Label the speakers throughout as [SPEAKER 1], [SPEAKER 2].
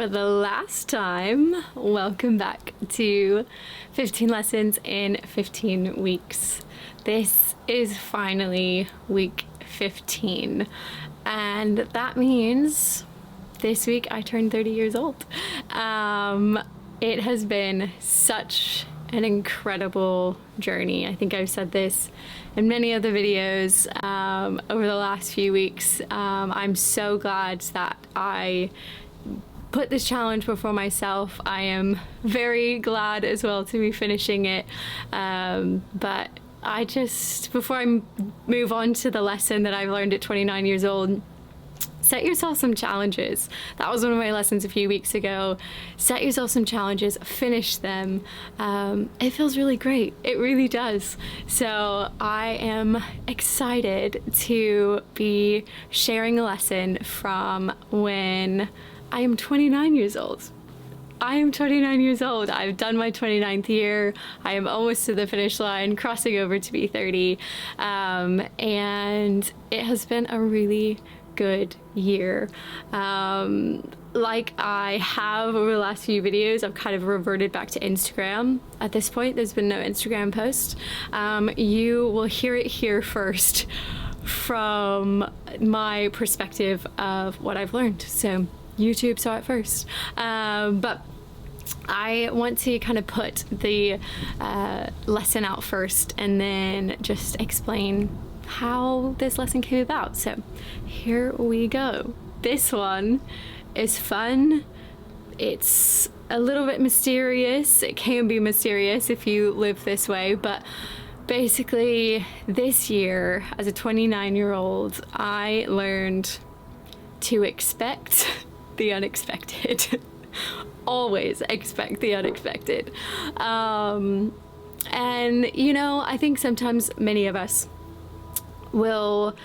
[SPEAKER 1] for the last time, welcome back to 15 lessons in 15 weeks. This is finally week 15, and that means this week I turned 30 years old. It has been such an incredible journey. I think I've said this in many other videos over the last few weeks. I'm so glad that I put this challenge before myself. I am very glad as well to be finishing it. But I just, before I move on to the lesson that I've learned at 29 years old, set yourself some challenges. That was one of my lessons a few weeks ago. Set yourself some challenges, finish them. It feels really great. It really does. So I am excited to be sharing a lesson from when I am 29 years old. I am 29 years old. I've done my 29th year. I am almost to the finish line, crossing over to be 30. And it has been a really good year. Like I have over the last few videos, I've kind of reverted back to Instagram. At this point, there's been no Instagram post. You will hear it here first from my perspective of what I've learned. So YouTube saw it first. But I want to kind of put the lesson out first and then just explain how this lesson came about. So here we go. This one is fun. It's a little bit mysterious. It can be mysterious if you live this way, but basically this year as a 29-year-old, I learned to expect the unexpected. Always expect the unexpected. And you know, I think sometimes many of us will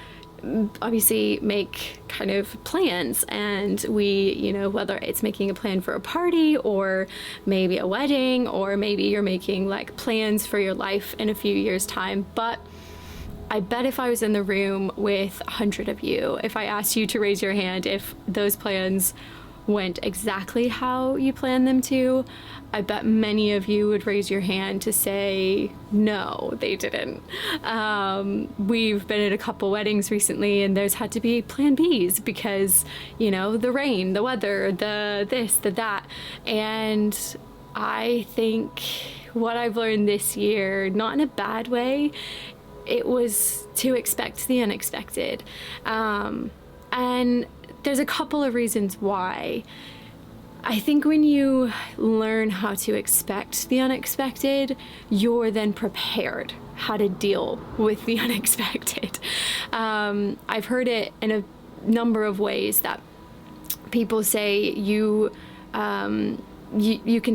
[SPEAKER 1] obviously make kind of plans, and we, you know, whether it's making a plan for a party or maybe a wedding, or maybe you're making like plans for your life in a few years' time. But I bet if I was in the room with 100 of you, if I asked you to raise your hand if those plans went exactly how you planned them to, I bet many of you would raise your hand to say no, they didn't. We've been at a couple weddings recently, and there's had to be plan Bs because, you know, the rain, the weather, the this, the that. And I think what I've learned this year, not in a bad way, it was to expect the unexpected. And there's a couple of reasons why. I think when you learn how to expect the unexpected, you're then prepared how to deal with the unexpected. I've heard it in a number of ways that people say you can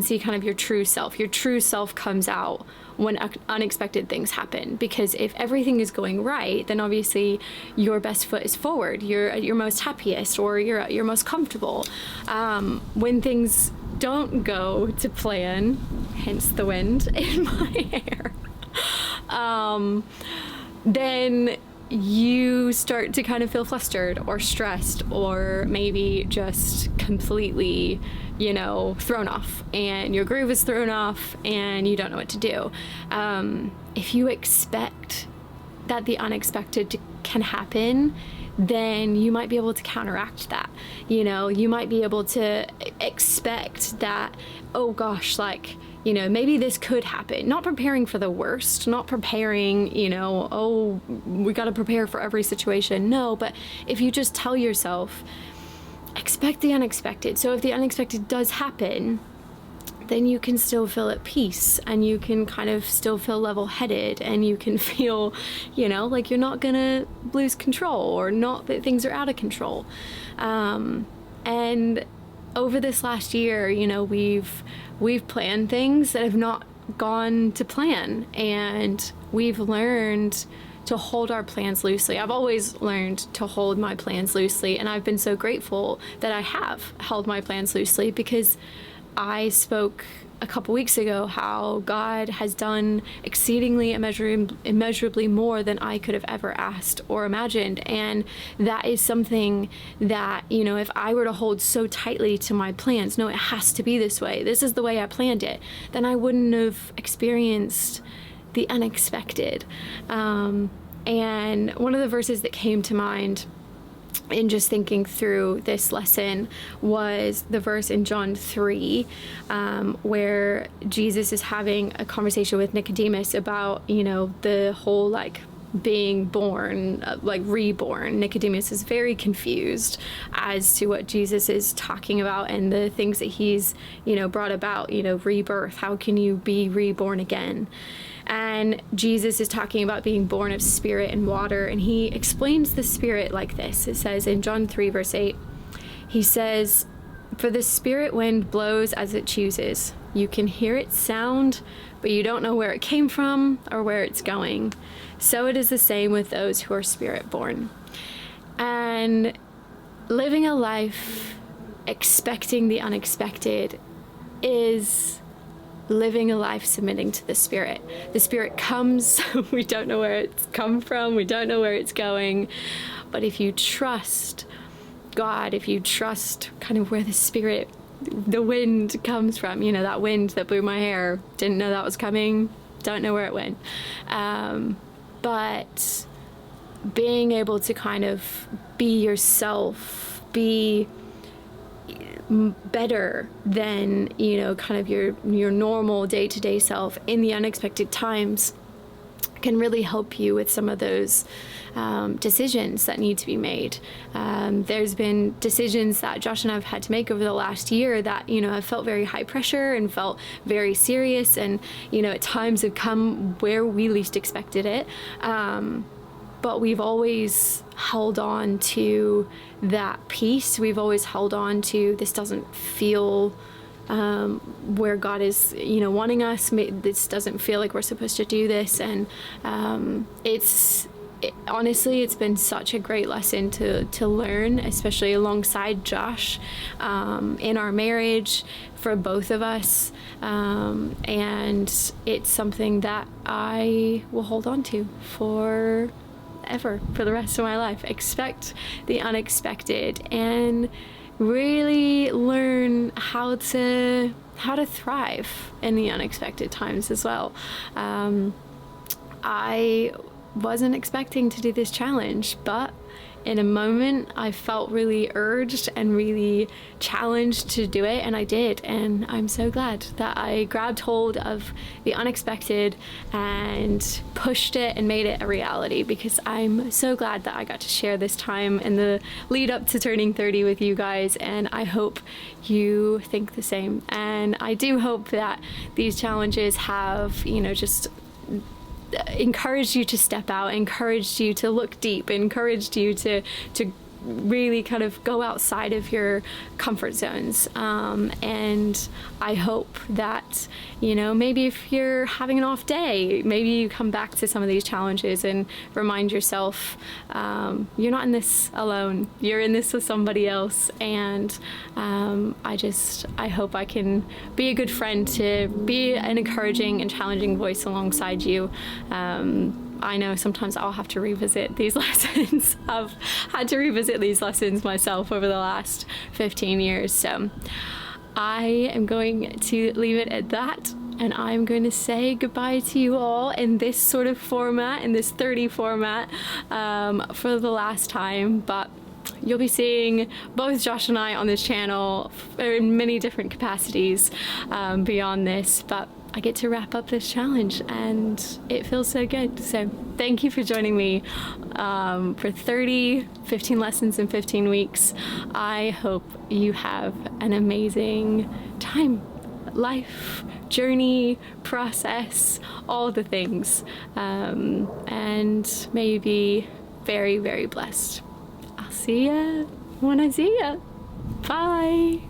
[SPEAKER 1] see kind of your true self. Your true self comes out when unexpected things happen, because if everything is going right, then obviously your best foot is forward. You're at your most happiest, or you're at your most comfortable. When things don't go to plan, hence the wind in my hair, then you start to kind of feel flustered or stressed, or maybe just completely, you know, thrown off, and your groove is thrown off and you don't know what to do. If you expect that the unexpected can happen, then you might be able to counteract that. You know, you might be able to expect that, oh gosh, like, you know, maybe this could happen. Not preparing for the worst, not preparing, you know, oh, we got to prepare for every situation. No, but if you just tell yourself, expect the unexpected. So if the unexpected does happen, then you can still feel at peace, and you can kind of still feel level-headed, and you can feel, you know, like you're not gonna lose control, or not that things are out of control. And over this last year, you know, we've planned things that have not gone to plan, and we've learned to hold our plans loosely. I've always learned to hold my plans loosely, and I've been so grateful that I have held my plans loosely, because I spoke a couple weeks ago how God has done exceedingly immeasurably more than I could have ever asked or imagined. And that is something that, if I were to hold so tightly to my plans, no, it has to be this way, this is the way I planned it, then I wouldn't have experienced the unexpected. And one of the verses that came to mind in just thinking through this lesson was the verse in John 3, where Jesus is having a conversation with Nicodemus about, the whole being born, reborn. Nicodemus is very confused as to what Jesus is talking about and the things that he's, brought about, rebirth. How can you be reborn again? And Jesus is talking about being born of spirit and water, and he explains the spirit like this. It says in John 3, verse 8, he says, "For the spirit wind blows as it chooses. You can hear its sound, but you don't know where it came from or where it's going. So it is the same with those who are spirit born." And living a life expecting the unexpected is living a life submitting to the Spirit. The Spirit comes, we don't know where it's come from, we don't know where it's going, but if you trust God, if you trust kind of where the Spirit, the wind comes from, that wind that blew my hair, didn't know that was coming, don't know where it went. But being able to kind of be yourself, be better than kind of your normal day-to-day self in the unexpected times can really help you with some of those decisions that need to be made. There's been decisions that Josh and I have had to make over the last year that have felt very high pressure and felt very serious, and at times have come where we least expected it. But we've always held on to that peace. We've always held on to, this doesn't feel where God is, wanting us. This doesn't feel like we're supposed to do this. And honestly, it's been such a great lesson to learn, especially alongside Josh, in our marriage for both of us. And it's something that I will hold on to for the rest of my life. Expect the unexpected and really learn how to thrive in the unexpected times as well. I wasn't expecting to do this challenge, but in a moment I felt really urged and really challenged to do it, and I did. And I'm so glad that I grabbed hold of the unexpected and pushed it and made it a reality, because I'm so glad that I got to share this time in the lead up to turning 30 with you guys, and I hope you think the same. And I do hope that these challenges have just encouraged you to step out, encouraged you to look deep, encouraged you to really kind of go outside of your comfort zones. And I hope that, maybe if you're having an off day, maybe you come back to some of these challenges and remind yourself, you're not in this alone. You're in this with somebody else. And I hope I can be a good friend, to be an encouraging and challenging voice alongside you. I know sometimes I'll have to revisit these lessons. I've had to revisit these lessons myself over the last 15 years. So I am going to leave it at that, and I'm going to say goodbye to you all in this sort of format, in this 30 format, for the last time. But you'll be seeing both Josh and I on this channel in many different capacities beyond this. But I get to wrap up this challenge, and it feels so good. So thank you for joining me for 15 lessons in 15 weeks. I hope you have an amazing time, life, journey, process, all the things. And may you be very, very blessed. I'll see ya when I see ya. Bye.